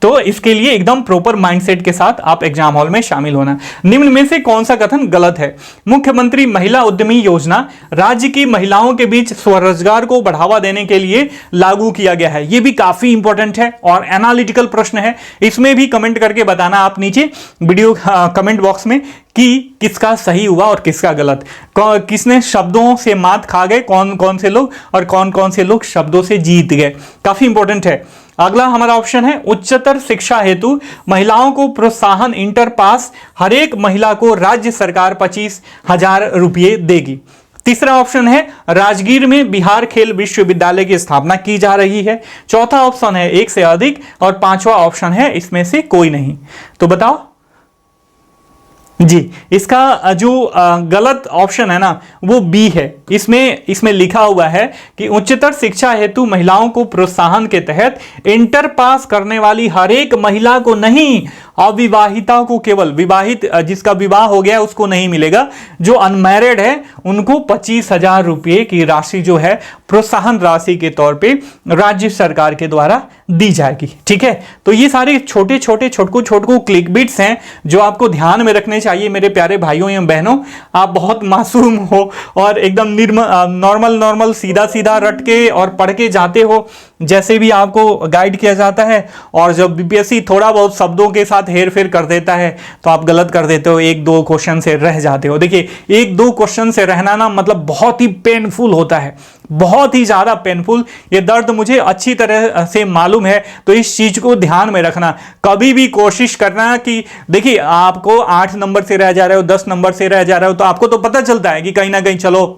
तो इसके लिए एकदम प्रॉपर माइंडसेट के साथ आप एग्जाम हॉल में शामिल होना। निम्न में से कौन सा कथन गलत है। मुख्यमंत्री महिला उद्यमी योजना राज्य की महिलाओं के बीच स्वरोजगार को बढ़ावा देने के लिए लागू किया गया है। यह भी काफी इंपॉर्टेंट है और एनालिटिकल प्रश्न है। इसमें भी कमेंट करके बताना आप नीचे वीडियो कमेंट बॉक्स में कि किसका सही हुआ और किसका गलत, किसने शब्दों से मात खा गए, कौन कौन से लोग, और कौन कौन से लोग शब्दों से जीत गए। काफी इंपॉर्टेंट है। अगला हमारा ऑप्शन है उच्चतर शिक्षा हेतु महिलाओं को प्रोत्साहन, इंटर पास हर एक महिला को राज्य सरकार 25,000 रुपये देगी। तीसरा ऑप्शन है राजगीर में बिहार खेल विश्वविद्यालय की स्थापना की जा रही है। चौथा ऑप्शन है एक से अधिक, और पांचवा ऑप्शन है इसमें से कोई नहीं। तो बताओ जी, इसका जो गलत ऑप्शन है ना वो बी है। इसमें लिखा हुआ है कि उच्चतर शिक्षा हेतु महिलाओं को प्रोत्साहन के तहत इंटर पास करने वाली हर एक महिला को नहीं, अविवाहिता को केवल, विवाहित जिसका विवाह हो गया उसको नहीं मिलेगा, जो अनमैरिड है उनको 25,000 रुपये की राशि जो है प्रोत्साहन राशि के तौर पे राज्य सरकार के द्वारा दी जाएगी। ठीक है, तो ये सारे छोटे छोटे छोटकू क्लिक बिट्स हैं जो आपको ध्यान में रखने चाहिए मेरे प्यारे भाइयों एवं बहनों। आप बहुत मासूम हो और एकदम नॉर्मल सीधा रट के और पढ़ के जाते हो जैसे भी आपको गाइड किया जाता है, और जब बीपीएससी थोड़ा बहुत शब्दों के साथ हेर फेर कर देता है तो आप गलत कर देते हो, 1-2 क्वेश्चन से रह जाते हो। देखिए 1-2 क्वेश्चन से रहना ना मतलब बहुत ही पेनफुल होता है, बहुत ही ज्यादा पेनफुल। ये दर्द मुझे अच्छी तरह से मालूम है, तो इस चीज को ध्यान में रखना। कभी भी कोशिश करना कि देखिए आपको 8 नंबर से रह जा रहे हो, 10 नंबर से रह जा रहे हो, तो आपको तो पता चलता है कि कहीं ना कहीं चलो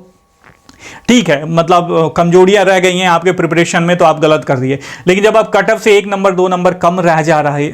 ठीक है, मतलब कमजोरियां रह गई हैं आपके प्रिपरेशन में तो आप गलत कर दिए। लेकिन जब आप कट ऑफ से 1 नंबर 2 नंबर कम रह जा रहा है,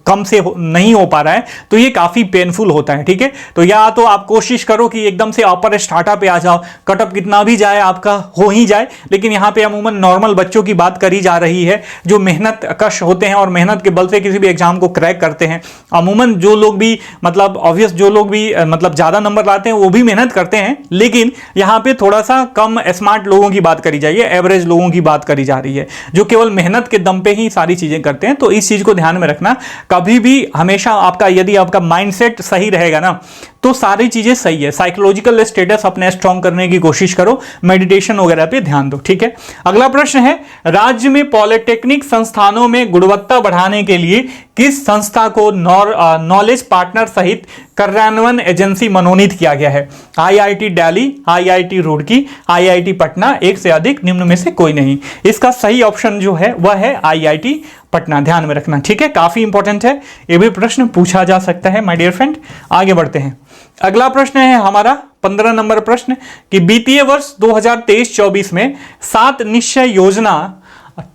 कम से नहीं हो पा रहा है, तो ये काफी पेनफुल होता है। ठीक है, तो या तो आप कोशिश करो कि एकदम से अपर स्टार्टा पे आ जाओ, कट ऑफ कितना भी जाए आपका हो ही जाए। लेकिन यहां पे अमूमन नॉर्मल बच्चों की बात करी जा रही है जो मेहनत कश होते हैं और मेहनत के बल से किसी भी एग्जाम को क्रैक करते हैं। अमूमन जो लोग भी मतलब ऑब्वियस जो लोग भी मतलब ज्यादा नंबर लाते हैं वो भी मेहनत करते हैं, लेकिन यहां पे थोड़ा सा कम स्मार्ट लोगों की बात करी जाइए, एवरेज लोगों की बात करी जा रही है जो केवल मेहनत के दम पे ही सारी चीजें करते हैं। तो इस चीज को ध्यान में रखना, कभी भी हमेशा आपका यदि आपका माइंडसेट सही रहेगा ना तो सारी चीजें सही है। साइकोलॉजिकल स्टेटस अपने स्ट्रांग करने की कोशिश करो, मेडिटेशन वगैरह पे ध्यान दो। ठीक है, अगला प्रश्न है, राज्य में पॉलिटेक्निक संस्थानों में गुणवत्ता बढ़ाने के लिए किस संस्था को नॉलेज पार्टनर सहित कार्यान्वयन एजेंसी मनोनीत किया गया है? IIT Delhi, IIT Roorkee, IIT Patna, एक से अधिक, निम्न में से कोई नहीं। इसका सही ऑप्शन जो है वह है आईआईटी पटना, ध्यान में रखना। ठीक है, काफी इंपॉर्टेंट है, यह भी प्रश्न पूछा जा सकता है माय डियर फ्रेंड। आगे बढ़ते हैं, अगला प्रश्न है हमारा 15 नंबर प्रश्न कि वित्तीय वर्ष 2023-24 में 7 निश्चय योजना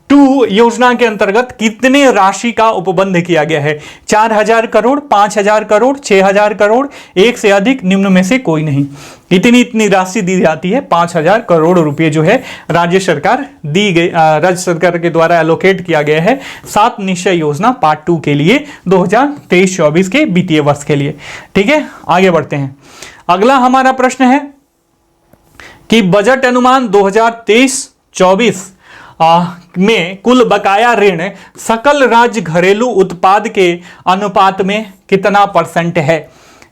2 योजना के अंतर्गत कितने राशि का उपबंध किया गया है? 4000 करोड़, 5000 करोड़, 6000 करोड़, एक से अधिक, निम्न में से कोई नहीं। इतनी राशि दी जाती है, 5000 करोड़ रुपए जो है राज्य सरकार दी गई, राज्य सरकार के द्वारा एलोकेट किया गया है 7 निश्चय योजना पार्ट 2 के लिए 2023-24 के वित्तीय वर्ष के लिए। ठीक है, आगे बढ़ते हैं, अगला हमारा प्रश्न है कि बजट अनुमान 2023-24 में कुल बकाया ऋण सकल राज्य घरेलू उत्पाद के अनुपात में कितना % है?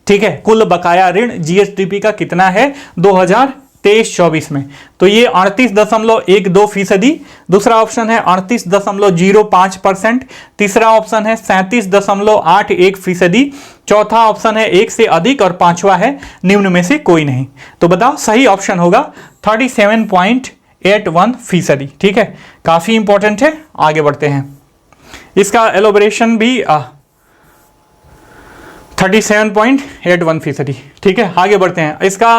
ठीक है, कुल बकाया ऋण जीएसडीपी का कितना है 2023-24 में? तो ये 38.12%, दूसरा ऑप्शन है 38.05%, तीसरा ऑप्शन है 37.81%, चौथा ऑप्शन है एक से अधिक और पांचवा है निम्न में से कोई नहीं। तो बताओ सही ऑप्शन होगा 37.81%। ठीक है, काफी इंपॉर्टेंट है। आगे बढ़ते हैं, इसका एलोबरेशन भी 37.81%। ठीक है, आगे बढ़ते हैं, इसका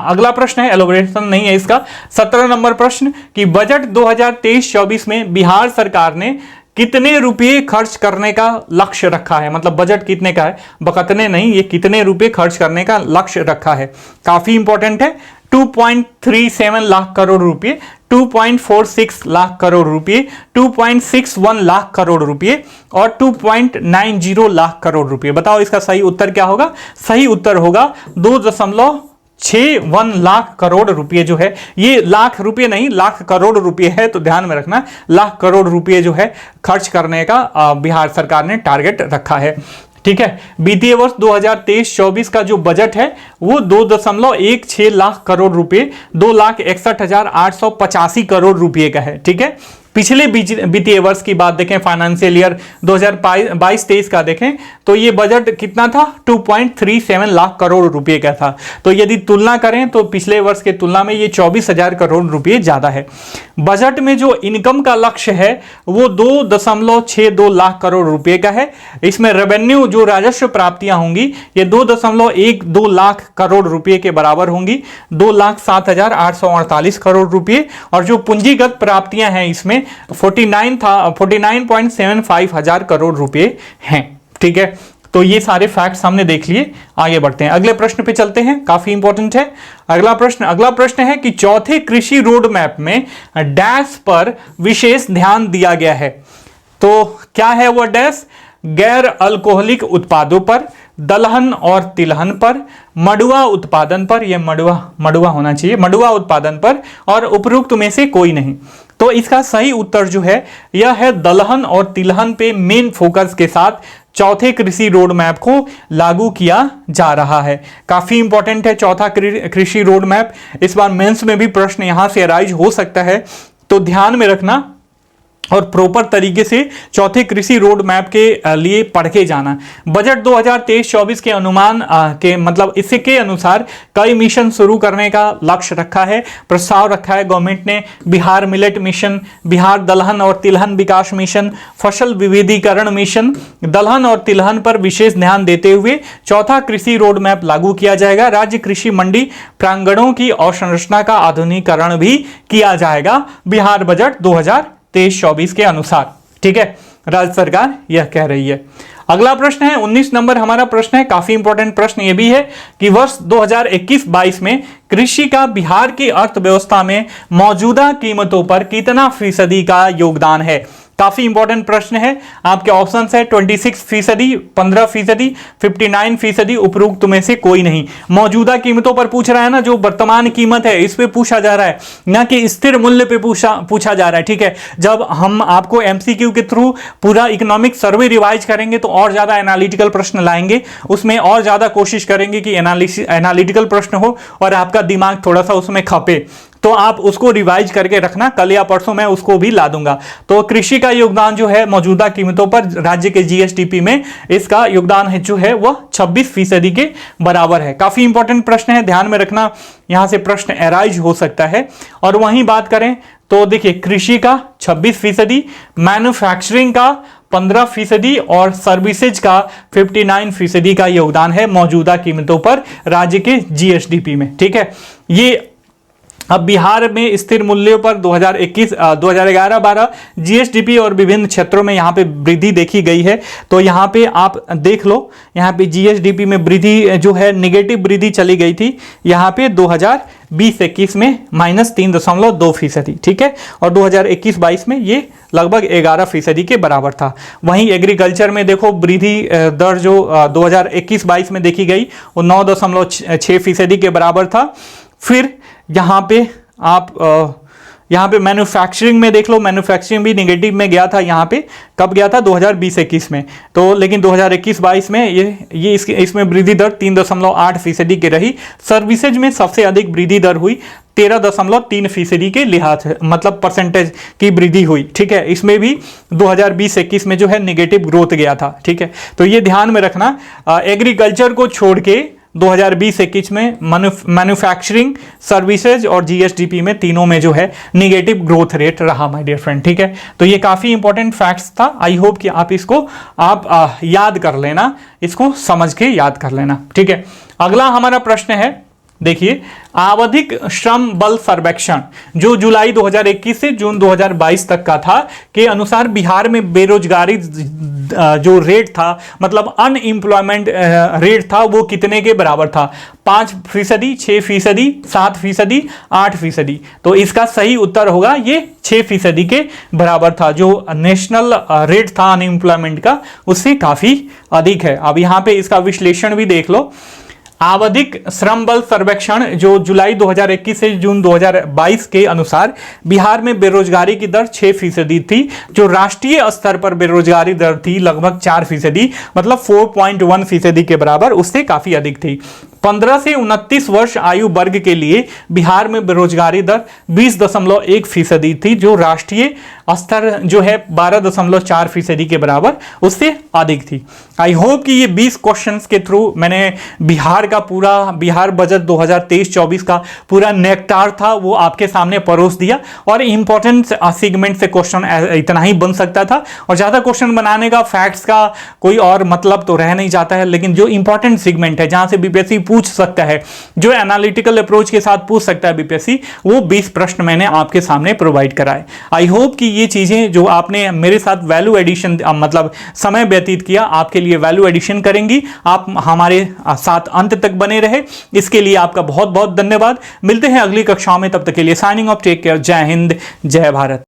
अगला प्रश्न है, एलोबरेशन नहीं है इसका, 17 नंबर प्रश्न कि बजट 2023-24 में बिहार सरकार ने कितने रुपए खर्च करने का लक्ष्य रखा है? मतलब बजट कितने का है, बकतने नहीं, ये कितने रुपए खर्च करने का लक्ष्य रखा है, काफी इंपॉर्टेंट है। 2.37 लाख करोड़ रुपए, 2.46 लाख करोड़ रुपए, 2.61 लाख करोड़ रुपए और 2.90 लाख करोड़ रुपए। बताओ इसका सही उत्तर क्या होगा? सही उत्तर होगा 2.61 लाख करोड़ रुपए जो है, ये लाख रुपए नहीं लाख करोड़ रुपए है, तो ध्यान में रखना, लाख करोड़ रुपए जो है खर्च करने का बिहार सरकार ने टारगेट रखा है। ठीक है, वित्तीय वर्ष 2023-24 का जो बजट है वो 2.16 लाख करोड़ रुपए, 2,61,885 करोड़ रुपए का है। ठीक है, पिछले वित्तीय वर्ष की बात देखें, फाइनेंशियल ईयर 2022-23 का देखें तो ये बजट कितना था? 2.37 लाख करोड़ रुपए का था। तो यदि तुलना करें तो पिछले वर्ष के तुलना में ये 24,000 करोड़ रुपए ज्यादा है। बजट में जो इनकम का लक्ष्य है वो 2.62 लाख करोड़ रुपए का है। इसमें रेवेन्यू जो राजस्व प्राप्तियां होंगी ये 2.12 लाख करोड़ रुपए के बराबर होंगी, 2,07,848 करोड़ रुपए, और जो पूंजीगत प्राप्तियां हैं इसमें 49.75 हजार करोड़ रुपए हैं। ठीक है, तो ये सारे फैक्ट्स हमने देख लिए। आगे बढ़ते हैं, अगले प्रश्न पे चलते हैं, काफी इंपॉर्टेंट है अगला प्रश्न है कि चौथे कृषि रोड मैप में डैश पर विशेष ध्यान दिया गया है। तो क्या है वो डैश? गैर अल्कोहलिक उत्पादों पर, दलहन और तिलहन पर, मड़ुआ उत्पादन पर, यह मड़ुआ होना चाहिए, मड़ुआ उत्पादन पर, और उपरोक्त में से कोई नहीं। तो इसका सही उत्तर जो है यह है दलहन और तिलहन पे मेन फोकस के साथ चौथे कृषि रोड मैप को लागू किया जा रहा है। काफी इंपॉर्टेंट है चौथा कृषि रोड मैप। इस बार मेंस में भी प्रश्न यहां से अराइज हो सकता है, तो ध्यान में रखना और प्रॉपर तरीके से चौथे कृषि रोड मैप के लिए पढ़ के जाना। बजट 2023-24 के अनुमान के मतलब इससे के अनुसार कई मिशन शुरू करने का लक्ष्य रखा है, प्रस्ताव रखा है गवर्नमेंट ने। बिहार मिलेट मिशन, बिहार दलहन और तिलहन विकास मिशन, फसल विविधीकरण मिशन, दलहन और तिलहन पर विशेष ध्यान देते हुए चौथा कृषि रोड मैप लागू किया जाएगा। राज्य कृषि मंडी प्रांगणों की अवसंरचना का आधुनिकीकरण भी किया जाएगा बिहार बजट 2023-24 के अनुसार। ठीक है, राज्य सरकार यह कह रही है। अगला प्रश्न है 19 नंबर हमारा प्रश्न है, काफी इंपॉर्टेंट प्रश्न यह भी है कि वर्ष 2021-22 में कृषि का बिहार की अर्थव्यवस्था में मौजूदा कीमतों पर कितना फीसदी का योगदान है। काफी इंपॉर्टेंट प्रश्न है। आपके ऑप्शंस है 26%, 15%, 59%, उपरोक्त में से कोई नहीं। मौजूदा कीमतों पर पूछ रहा है ना, जो वर्तमान कीमत है इस पे पूछा जा रहा है, ना कि स्थिर मूल्य पे पूछा जा रहा है। ठीक है, जब हम आपको एमसीक्यू के थ्रू पूरा इकोनॉमिक सर्वे रिवाइज करेंगे तो और ज्यादा एनालिटिकल प्रश्न लाएंगे, उसमें और ज्यादा कोशिश करेंगे कि एनालिटिकल प्रश्न हो और आपका दिमाग थोड़ा सा उसमें खपे, तो आप उसको रिवाइज करके रखना। कल या परसों मैं उसको भी ला दूंगा। तो कृषि का योगदान जो है मौजूदा कीमतों पर राज्य के जीएसडीपी में, इसका योगदान है जो है वह 26% के बराबर है। काफी इंपॉर्टेंट प्रश्न है, ध्यान में रखना, यहां से प्रश्न एराइज हो सकता है। और वहीं बात करें तो देखिए कृषि का 26%, मैन्युफैक्चरिंग का 15% और सर्विसेज का 59% का योगदान है मौजूदा कीमतों पर राज्य के जीएसडीपी में। ठीक है, ये अब बिहार में स्थिर मूल्यों पर 2011-12 जीएसडीपी और विभिन्न क्षेत्रों में यहाँ पे वृद्धि देखी गई है। तो यहाँ पे आप देख लो, यहाँ पे जीएसडीपी में वृद्धि जो है नेगेटिव वृद्धि चली गई थी यहाँ पे 2020-21 में -3.2%। ठीक है, और 2021-22 में ये लगभग 11% के बराबर था। वहीं एग्रीकल्चर में देखो वृद्धि दर जो 2021-22 में देखी गई वो 9.6% के बराबर था। फिर यहाँ पे आप यहाँ पे मैन्युफैक्चरिंग में देख लो, मैन्युफैक्चरिंग भी नेगेटिव में गया था। यहाँ पे कब गया था 2020-21 में, तो लेकिन 2021-22 में ये इसमें वृद्धि दर 3.8% की रही। सर्विसेज में सबसे अधिक वृद्धि दर हुई, 13.3% के लिहाज मतलब परसेंटेज की वृद्धि हुई। ठीक है, इसमें भी 2020-21 में जो है नेगेटिव ग्रोथ गया था। ठीक है, तो ये ध्यान में रखना। एग्रीकल्चर को छोड़ के 2020-21 में मैन्युफैक्चरिंग, सर्विसेज और जीएसडीपी में तीनों में जो है नेगेटिव ग्रोथ रेट रहा माय डियर फ्रेंड। ठीक है, तो ये काफी इंपॉर्टेंट फैक्ट्स था। आई होप कि आप इसको याद कर लेना, इसको समझ के याद कर लेना। ठीक है, अगला हमारा प्रश्न है, देखिए आवधिक श्रम बल सर्वेक्षण जो जुलाई 2021 से जून 2022 तक का था के अनुसार बिहार में बेरोजगारी जो रेट था मतलब अनएम्प्लॉयमेंट रेट था वो कितने के बराबर था। 5%, 6%, 7%, 8%। तो इसका सही उत्तर होगा ये 6% के बराबर था। जो नेशनल रेट था अनएम्प्लॉयमेंट का उससे काफी अधिक है। अब यहाँ पे इसका विश्लेषण भी देख लो। आवधिक श्रम बल सर्वेक्षण जो जुलाई 2021 से जून 2022 के अनुसार बिहार में बेरोजगारी की दर 6% थी। जो राष्ट्रीय स्तर पर बेरोजगारी दर थी लगभग 4%, मतलब 4.1% के बराबर, उससे काफी अधिक थी। 15 से 29 वर्ष आयु वर्ग के लिए बिहार में बेरोजगारी दर 20.1% थी। जो राष्ट्रीय स्तर जो है 12.4% के बराबर, उससे अधिक थी। आई होप कि ये 20 क्वेश्चंस के थ्रू मैंने बिहार का पूरा बिहार बजट 2023-24 का पूरा नेक्टार था वो आपके सामने परोस दिया। और इंपॉर्टेंट सेगमेंट से क्वेश्चन इतना ही बन सकता था और ज्यादा क्वेश्चन बनाने का फैक्ट्स का कोई और मतलब तो रह नहीं जाता है। लेकिन जो इंपॉर्टेंट सेगमेंट है जहां से बीपीएससी पूछ सकता है, जो एनालिटिकल अप्रोच के साथ पूछ सकता है बीपीएससी, वो 20 प्रश्न मैंने आपके सामने प्रोवाइड कराए। आई होप कि ये चीजें जो आपने मेरे साथ वैल्यू एडिशन मतलब समय व्यतीत किया आपके लिए वैल्यू एडिशन करेंगी। आप हमारे साथ अंत तक बने रहे, इसके लिए आपका बहुत बहुत धन्यवाद। मिलते हैं अगली कक्षाओं में, तब तक के लिए साइनिंग ऑफ, टेक केयर, जय हिंद, जय भारत।